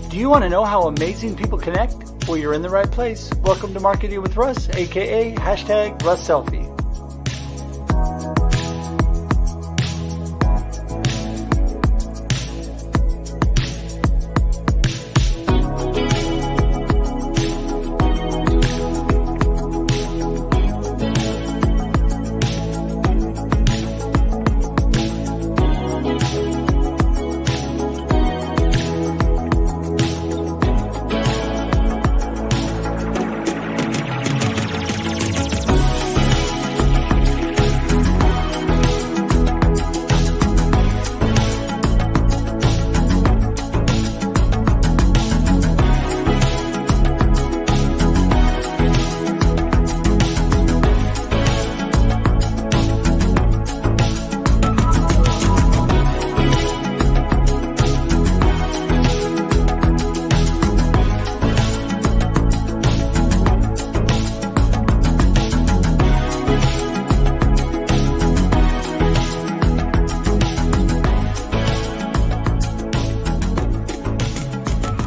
Do you want to know how amazing people connect? Well, you're in the right place. Welcome to Marketing with Russ, aka #RussSelfie.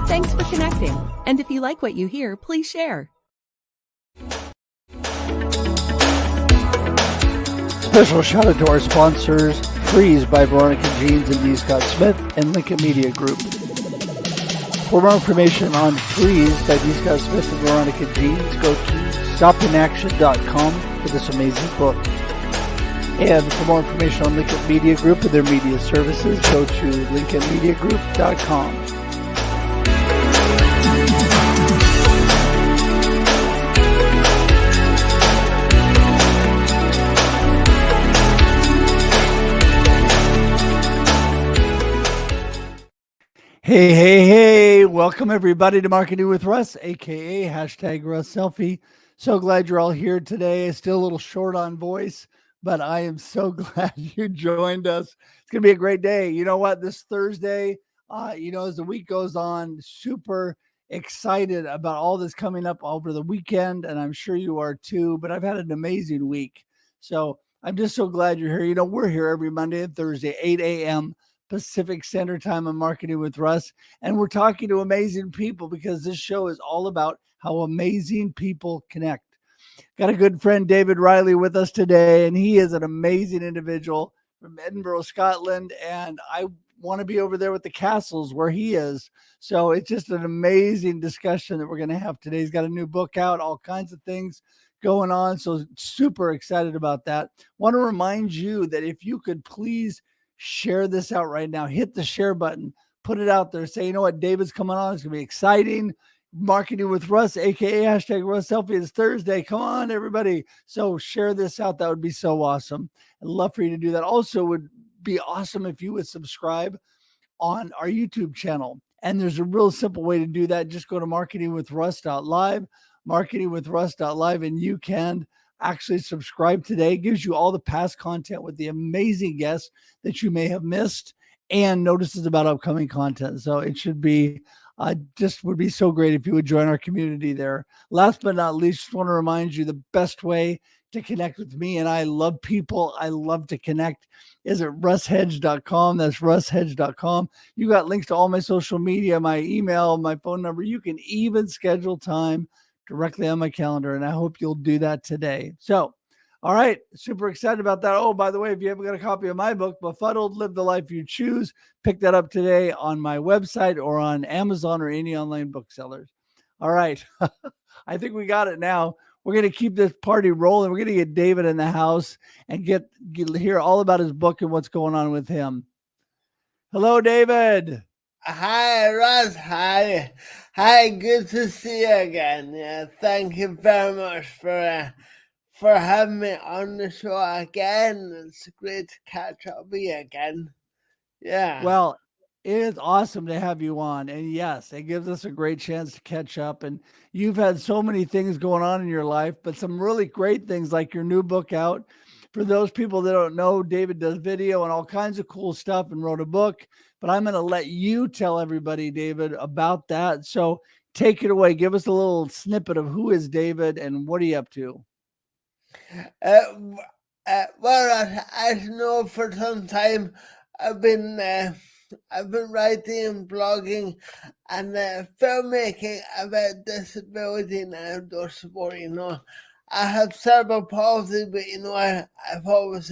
Thanks for connecting. And if you like what you hear, please share. Special shout out to our sponsors, Freeze by Veronica Jeans and D. Scott Smith and Lincoln Media Group. For more information on Freeze by D. Scott Smith and Veronica Jeans, go to stopinaction.com for this amazing book. And for more information on Lincoln Media Group and their media services, go to lincolnmediagroup.com. Hey, welcome everybody to Marketing with Russ, aka #RussSelfie. So glad you're all here today. Still a little short on voice, but I am so glad you joined us. It's going to be a great day. You know what? This Thursday, as the week goes on, super excited about all this coming up over the weekend, and I'm sure you are too, but I've had an amazing week. So I'm just so glad you're here. We're here every Monday and Thursday, 8 a.m. Pacific Standard Time on Marketing with Russ. And we're talking to amazing people because this show is all about how amazing people connect. Got a good friend, David Reilly, with us today, and he is an amazing individual from Edinburgh, Scotland. And I want to be over there with the castles where he is. So it's just an amazing discussion that we're going to have today. He's got a new book out, all kinds of things going on. So super excited about that. Want to remind you that if you could please share this out right now. Hit the share button, put it out there. Say, you know what, David's coming on. It's going to be exciting. Marketing with Russ, aka #RussSelfie. It's Thursday. Come on, everybody. So share this out. That would be so awesome. I'd love for you to do that. Also, would be awesome if you would subscribe on our YouTube channel. And there's a real simple way to do that. Just go to marketingwithruss.live, marketingwithruss.live, and you can actually subscribe today. It gives you all the past content with the amazing guests that you may have missed and notices about upcoming content. So it should be just would be so great if you would join our community there. Last but not least, just want to remind you the best way to connect with me, and I love people, I love to connect, is at russhedge.com. That's russhedge.com. You got links to all my social media, my email, my phone number. You can even schedule time directly on my calendar, and I hope you'll do that today. So, all right, super excited about that. Oh, by the way, if you haven't got a copy of my book, Befuddled, Live the Life You Choose, pick that up today on my website or on Amazon or any online booksellers. All right, I think we got it now. We're going to keep this party rolling. We're going to get David in the house and get hear all about his book and what's going on with him. Hello, David. Hi, Russ. Hi. Good to see you again. Yeah, thank you very much for having me on the show again. It's great to catch up with you again. Yeah. Well, it is awesome to have you on. And yes, it gives us a great chance to catch up. And you've had so many things going on in your life, but some really great things like your new book out. For those people that don't know, David does video and all kinds of cool stuff and wrote a book. But I'm going to let you tell everybody, David, about that. So take it away. Give us a little snippet of who is David and what are you up to? Well, as you know, for some time, I've been writing and blogging and filmmaking about disability and outdoor sport. You know, I have cerebral palsy, but I've always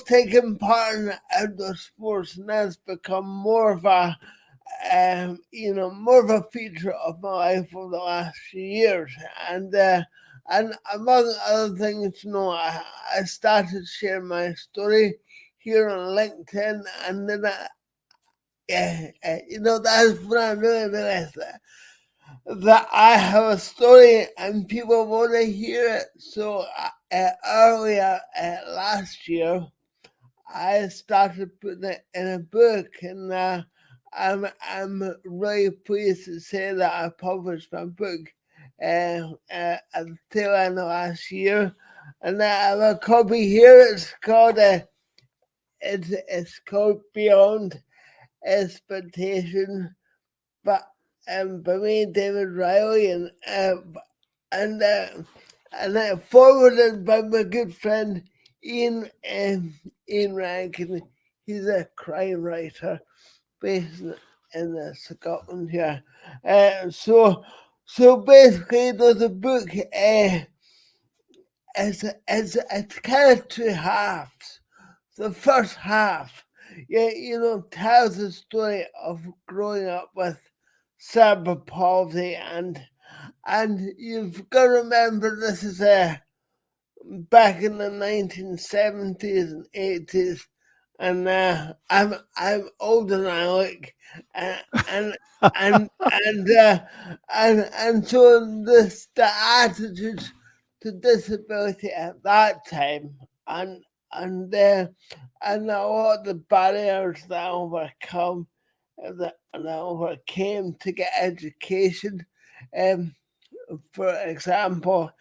taken part in outdoor sports, and that's become more of a more of a feature of my life over the last few years. And among other things, I started sharing my story here on LinkedIn, and then that's when I really realized that I have a story and people want to hear it. So earlier last year, I started putting it in a book, and I'm really pleased to say that I published my book at the tail end of last year, and I have a copy here. It's called Beyond Expectation, but by me, David Reilly, and forwarded by my good friend Ian Rankin. He's a crime writer based in Scotland here. So basically, there's a book. It's kind of two halves. The first half, tells the story of growing up with cerebral palsy, and you've got to remember this is back in the 1970s and 80s, and I'm older than I look, and and and so the attitudes to disability at that time, and a lot of the barriers that I overcome that I overcame to get education. For example,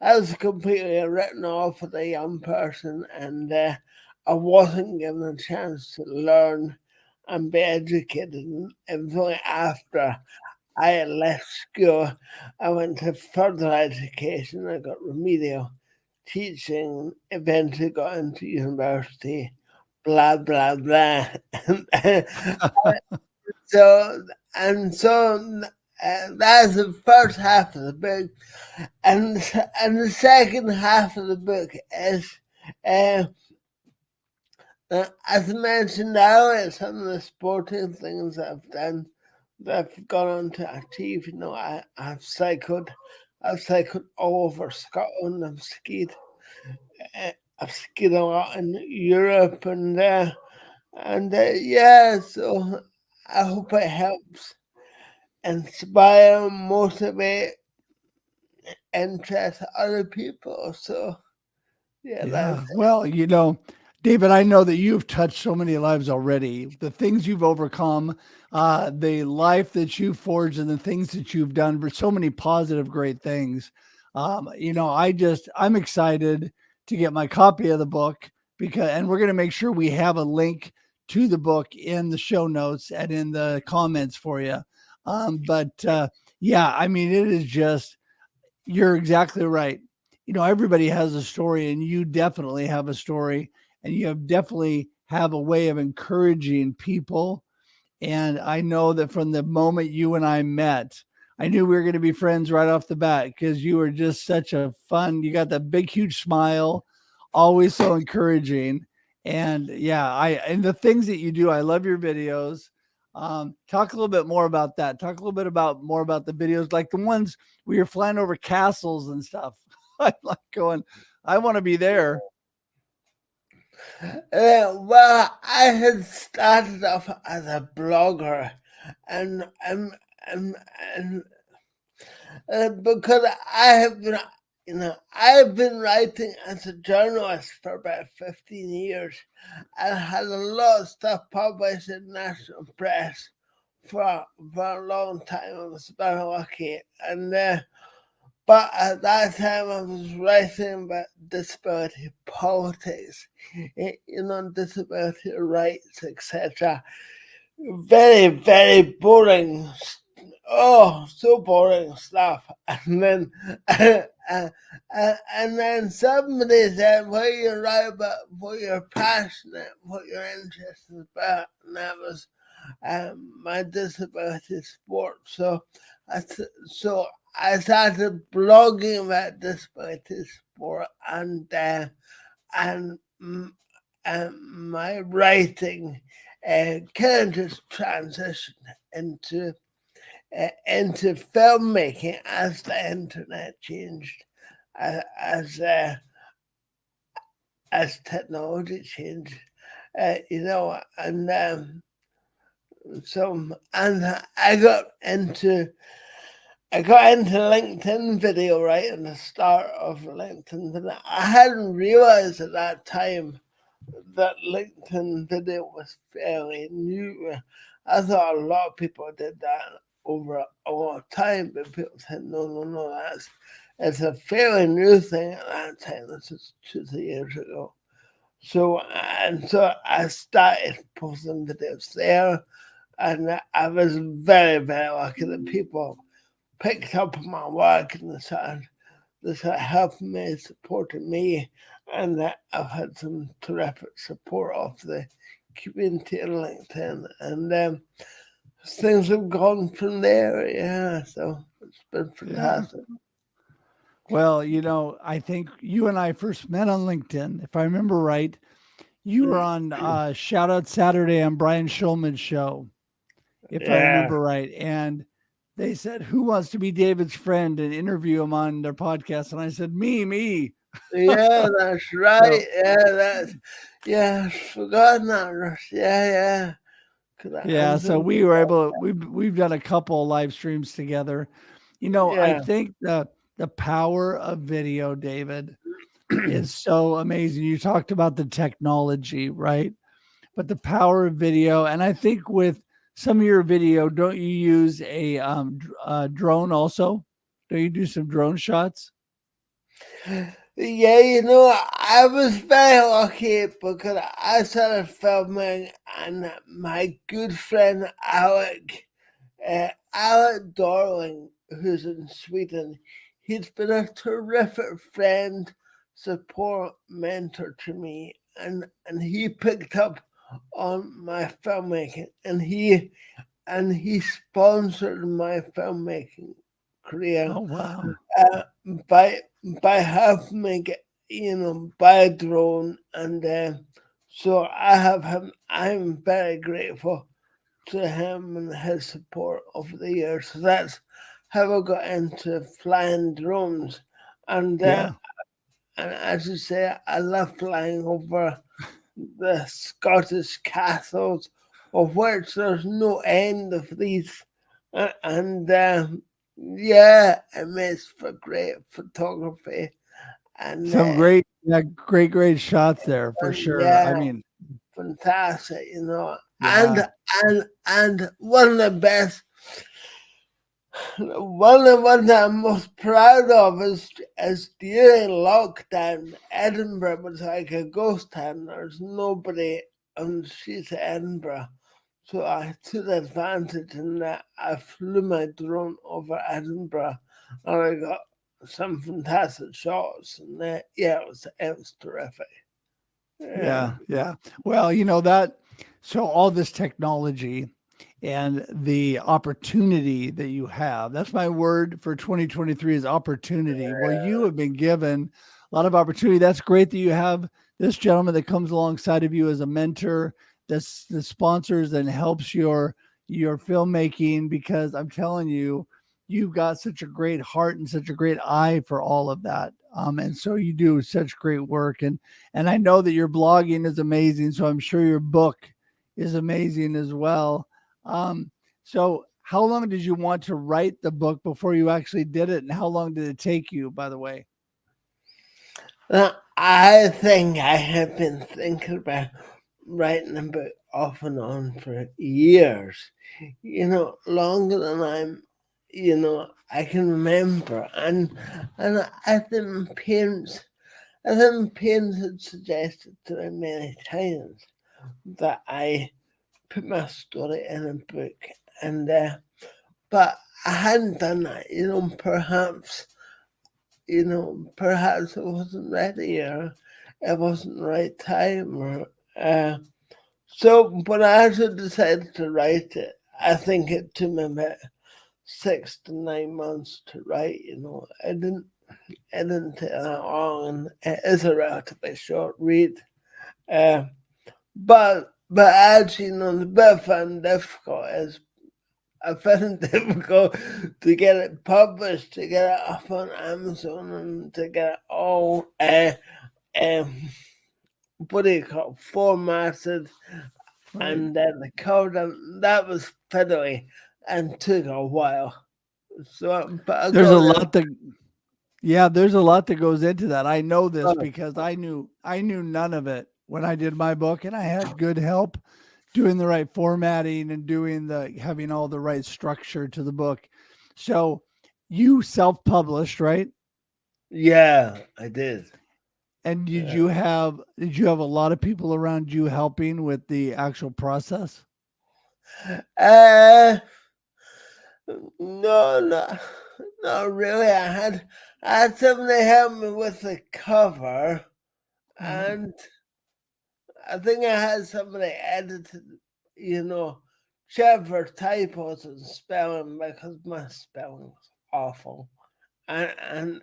I was completely written off as a young person, and I wasn't given a chance to learn and be educated. And it was only after I had left school, I went to further education. I got remedial teaching, eventually got into university, blah, blah, blah. so, that's the first half of the book. And the second half of the book is, as I mentioned earlier, some of the sporting things I've done that I've gone on to achieve. I've cycled all over Scotland. I've skied a lot in Europe, yeah. So I hope it helps inspire, motivate, interest other people. So Yeah. Well, David, I know that you've touched so many lives already. The things you've overcome, the life that you've forged, and the things that you've done for so many positive, great things. I'm excited to get my copy of the book and we're going to make sure we have a link to the book in the show notes and in the comments for you. Yeah, I mean, it is just, you're exactly right. Everybody has a story, and you definitely have a story, and you definitely have a way of encouraging people. And I know that from the moment you and I met, I knew we were going to be friends right off the bat, because you were just such a fun, you got that big, huge smile, always so encouraging. And yeah, and the things that you do, I love your videos. Talk a little bit more about that. Talk a little bit more about the videos, like the ones where you're flying over castles and stuff. I'm like going, I want to be there. Well, I had started off as a blogger, and because I've been writing as a journalist for about 15 years, and had a lot of stuff published in national press for a long time. I was very lucky, but at that time I was writing about disability politics, disability rights, etc. Very, very boring so boring stuff. And then and then somebody said, "What you write about, what you're passionate, what you're interested about," and that was my disability sport. So I started blogging about disability sport, and my writing kind of just transitioned into filmmaking as the internet changed, as technology changed, and I got into LinkedIn video right in the start of LinkedIn video. I hadn't realized at that time that LinkedIn video was fairly new. I thought a lot of people did that over a lot of time, but people said, no, it's a fairly new thing at that time. This is 2-3 years ago. So I started posting videos there, and I was very, very lucky that people picked up my work and they started helping me, supporting me, and I've had some terrific support of the community on LinkedIn, and things have gone from there. Yeah, so it's been fantastic. Yeah. Well, I think you and I first met on LinkedIn. If I remember right, you were on Shout Out Saturday on Brian Schulman's show, if I Yeah, remember right. And they said, "Who wants to be David's friend and interview him on their podcast?" And I said, "Me." yeah, that's So, right. I've forgotten that, Russ. Yeah. yeah, so we were able we've done a couple of live streams together. I Yeah. think the power of video, David, is so amazing. You talked about the technology, right? But the power of video, and I think with some of your video, don't you use a drone also? Don't you do some drone shots? Yeah, I was very lucky because I started filming, and my good friend Alec Darling, who's in Sweden, he's been a terrific friend, support, mentor to me, and he picked up on my filmmaking, and he sponsored my filmmaking career Oh wow. uh, by helping me buy a drone, and so I have him. I'm very grateful to him and his support over the years. So that's how I got into flying drones, and uh, Yeah. and as you say, I love flying over the Scottish castles, of which there's no end of these, and yeah, it makes for great photography, and Some great shots there for sure. I yeah, mean, fantastic, yeah. and one of the best. One of the ones I'm most proud of is during lockdown, Edinburgh was like a ghost town. There's nobody on the streets of Edinburgh. So I took advantage in that. I flew my drone over Edinburgh, and I got some fantastic shots. And yeah, it was terrific. Yeah, Yeah. yeah. Well, so all this technology and the opportunity that you have, that's my word for 2023 is opportunity. Well, you have been given a lot of opportunity. That's great that you have this gentleman that comes alongside of you as a mentor, that sponsors and helps your filmmaking, because I'm telling you, you've got such a great heart and such a great eye for all of that. And so you do such great work. And I know that your blogging is amazing, so I'm sure your book is amazing as well. So how long did you want to write the book before you actually did it, and how long did it take you, by the way? I think I have been thinking about writing a book off and on for years, longer than I can remember. And I think parents had suggested to me many times that I put my story in a book. And but I hadn't done that. Perhaps it wasn't ready, or it wasn't the right time, or so. But I actually decided to write it. I think it took me about 6 to 9 months to write. It didn't take that long, and it is a relatively short read. But actually, the bit I found difficult is I found it difficult to get it published, to get it up on Amazon, and to get it all what do you call it, formatted, Right. and then the code, and that was fiddly and took a while. So, but I There's a got it. lot that Yeah, there's a lot that goes into that. I know this done. because I knew none of it when I did my book, and I had good help doing the right formatting and having all the right structure to the book. So you self-published, right? Yeah, I did. And Yeah. did you have a lot of people around you helping with the actual process? Uh, no, not really. I had somebody help me with the cover, Uh-huh. and I think I had somebody edited, check for typos and spelling, because my spelling was awful. And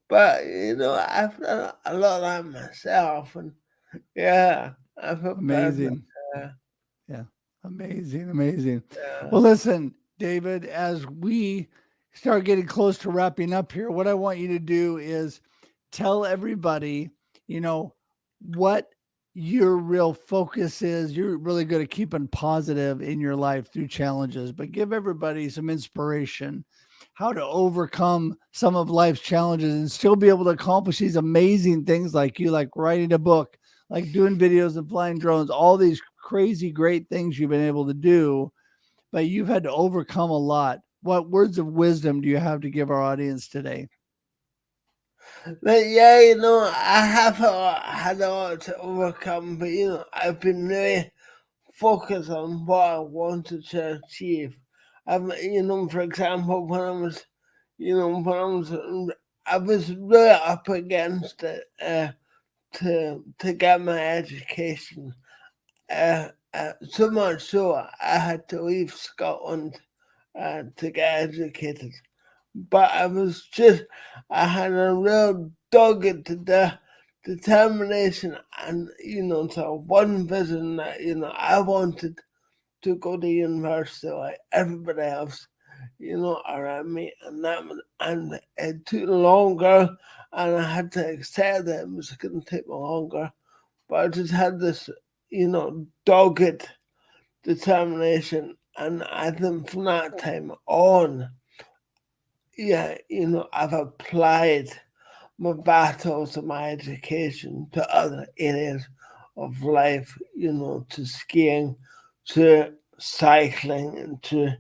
but I've done a lot of that myself, and yeah, I prepared Amazing. myself. Yeah. Amazing. Amazing. Yeah. Well, listen, David, as we start getting close to wrapping up here, what I want you to do is tell everybody, you know, what your real focus is. You're really good at keeping positive in your life through challenges, but give everybody some inspiration how to overcome some of life's challenges and still be able to accomplish these amazing things like you, like writing a book, like doing videos and flying drones, all these crazy great things you've been able to do, but you've had to overcome a lot. What words of wisdom do you have to give our audience today? But yeah, I have had a lot to overcome, but I've been really focused on what I wanted to achieve. For example, I was really up against it to get my education. So much so I had to leave Scotland to get educated. But I had a real dogged determination, and to one vision that I wanted to go to university like everybody else, around me, and it took longer, and I had to accept that it was going to take me longer, but I just had this, dogged determination, and I think from that time on, yeah, I've applied my battles and my education to other areas of life, to skiing, to cycling, and to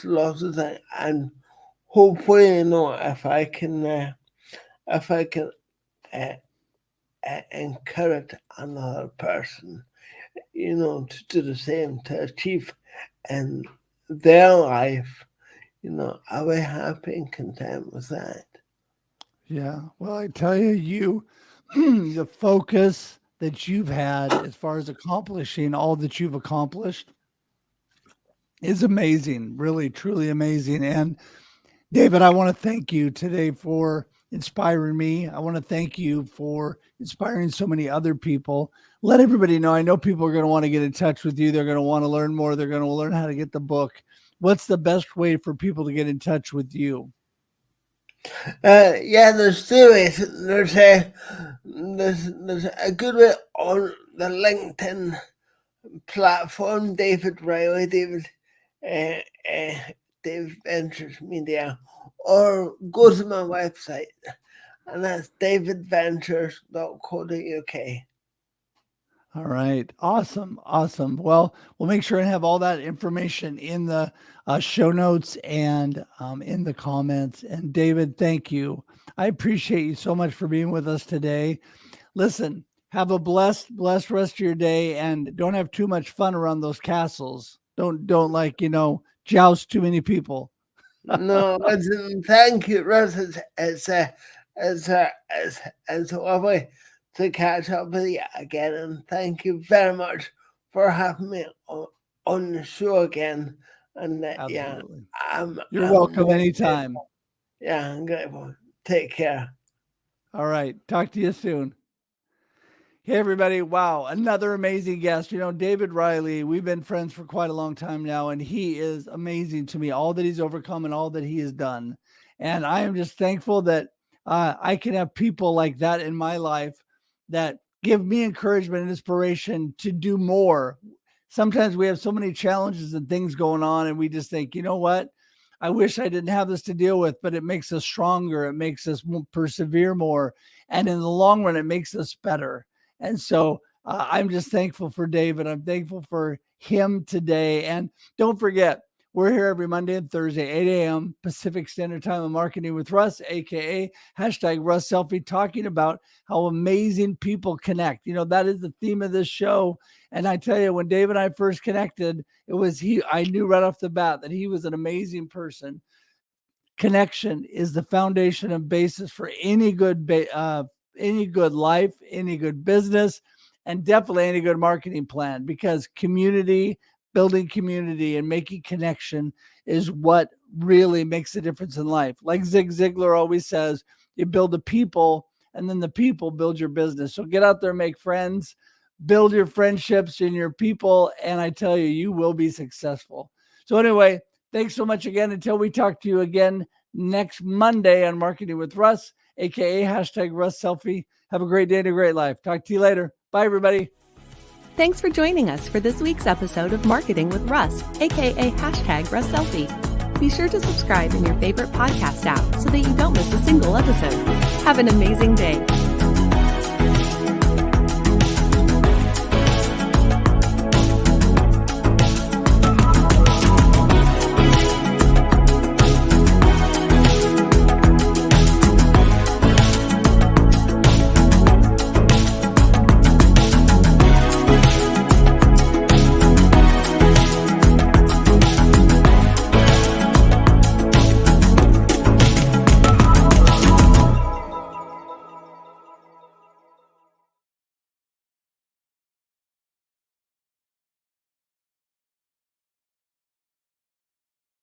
lots of things. And hopefully, if I can uh, encourage another person, to do the same, to achieve in their life, I'll be happy and content with that. Yeah. Well, I tell you, the focus that you've had as far as accomplishing all that you've accomplished is amazing, really, truly amazing. And David, I want to thank you today for inspiring me. I want to thank you for inspiring so many other people. Let everybody know. I know people are going to want to get in touch with you. They're going to want to learn more. They're going to learn how to get the book. What's the best way for people to get in touch with you? Yeah, there's two ways. There's a good way on the LinkedIn platform, David Reilly, uh, uh, David Ventures Media, or go to my website, and that's davidventures.co.uk. All right. Awesome. Awesome. Well, we'll make sure and have all that information in the show notes and in the comments. And David, thank you. I appreciate you so much for being with us today. Listen, Have a blessed rest of your day, and don't have too much fun around those castles. Don't like, joust too many people. No, listen, thank you, Russ. It's lovely to catch up with you again, and thank you very much for having me on the show again. And Absolutely. I'm welcome anytime. Yeah, I'm grateful. Take care. All right. Talk to you soon. Hey, everybody. Wow. Another amazing guest. David Reilly, we've been friends for quite a long time now, and he is amazing to me, all that he's overcome and all that he has done. And I am just thankful that I can have people like that in my life that give me encouragement and inspiration to do more. Sometimes we have so many challenges and things going on, and we just think, you know what? I wish I didn't have this to deal with, but it makes us stronger. It makes us persevere more. And in the long run, it makes us better. And so I'm just thankful for David. I'm thankful for him today. And don't forget, we're here every Monday and Thursday, 8 a.m. Pacific Standard Time on Marketing with Russ, a.k.a. #RussSelfie, talking about how amazing people connect. That is the theme of this show. And I tell you, when David and I first connected, I knew right off the bat that he was an amazing person. Connection is the foundation and basis for any good life, any good business, and definitely any good marketing plan, because building community and making connection is what really makes a difference in life. Like Zig Ziglar always says, you build the people and then the people build your business. So get out there, make friends, build your friendships and your people. And I tell you, you will be successful. So anyway, thanks so much again. Until we talk to you again next Monday on Marketing with Russ, a.k.a. #RussSelfie. Have a great day and a great life. Talk to you later. Bye, everybody. Thanks for joining us for this week's episode of Marketing with Russ, aka #RussSelfie. Be sure to subscribe in your favorite podcast app so that you don't miss a single episode. Have an amazing day.